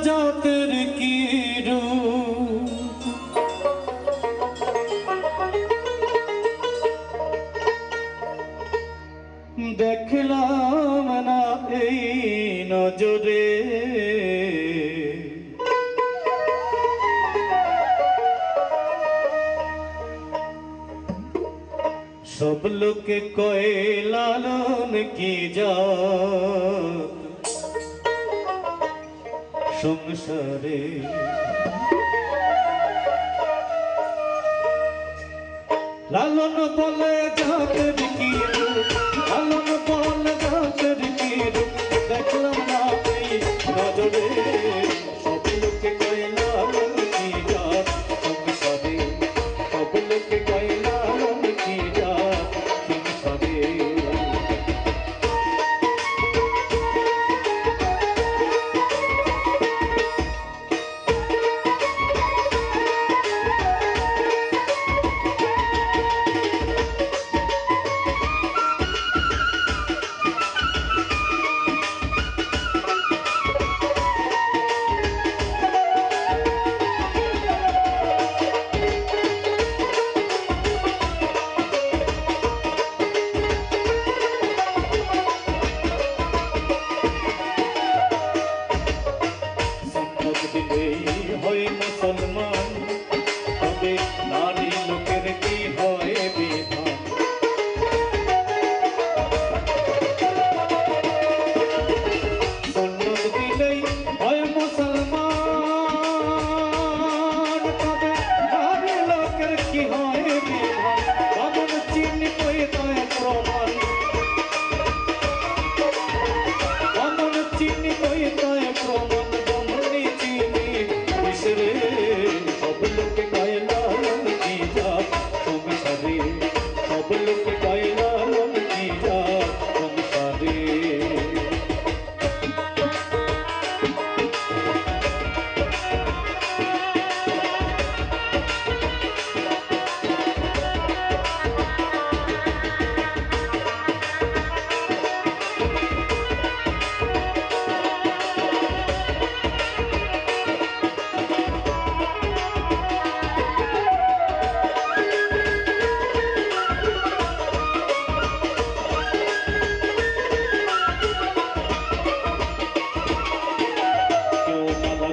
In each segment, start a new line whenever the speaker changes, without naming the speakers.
জাতের কি রূপ, দেখলাম না এই নজরে। সব লোকে কয় লালন কি জাত সংসারে, লালন বলে জাতের কি রূপ, লালন বলে জাতের কি রূপ, দেখলাম না এই নজরে। সব লোকে কয় লালন কি জাত সংসারে, সব লোকে কয় লালন কি জাত সংসারে। হয় মুসলমান, তবে নারী লোকের কি হয় বিধান। সুন্নত দিলেই হয় মুসলমান, তবে নারী লোকের কি হয় বিধান। বামন চিনি কই তয় প্রমাণ, বামন চিনি কই তয় প্রমাণ। সব লোকে কয় লালন কি জাত সংসারে, সব লোকে কয় লালন কি জাত সংসারে।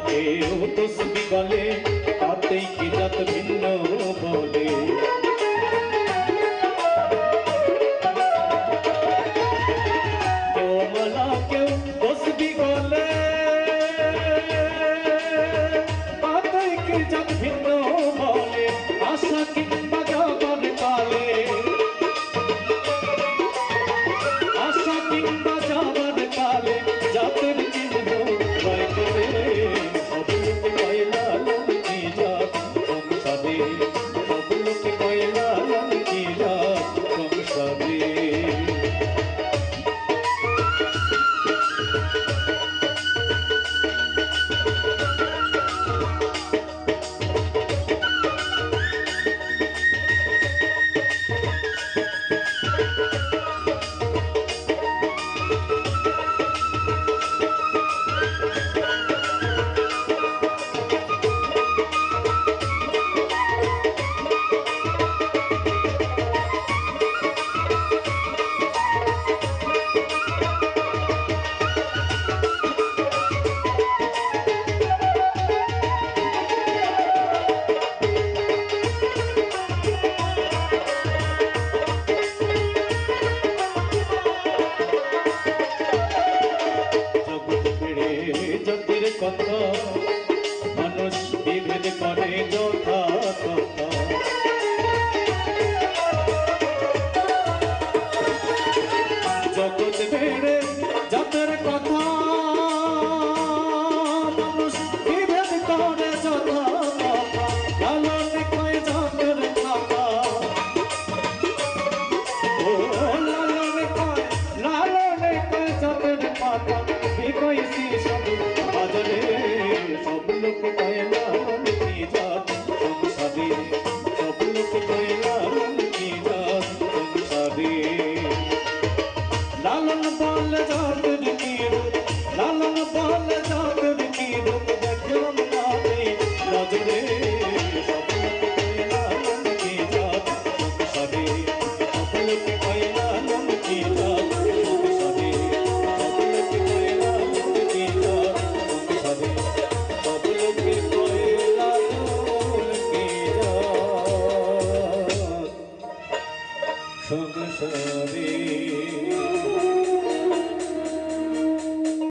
কেউ তসবি গলে তাতেই কি জাত ভিন্ন বলে। কেউ মালা কেউ তসবি গলে তাতেই কি জাত ভিন্ন বলে। আশা কিংবা যাবার কালে, আশা কিংবা যাবার কালে জাতের চিহ্ন জয় করে। সব লোকে কয় লালন কি জাত সংসারে, সব লোকে কয় লালন কি জাত সংসারে। জগতের কথা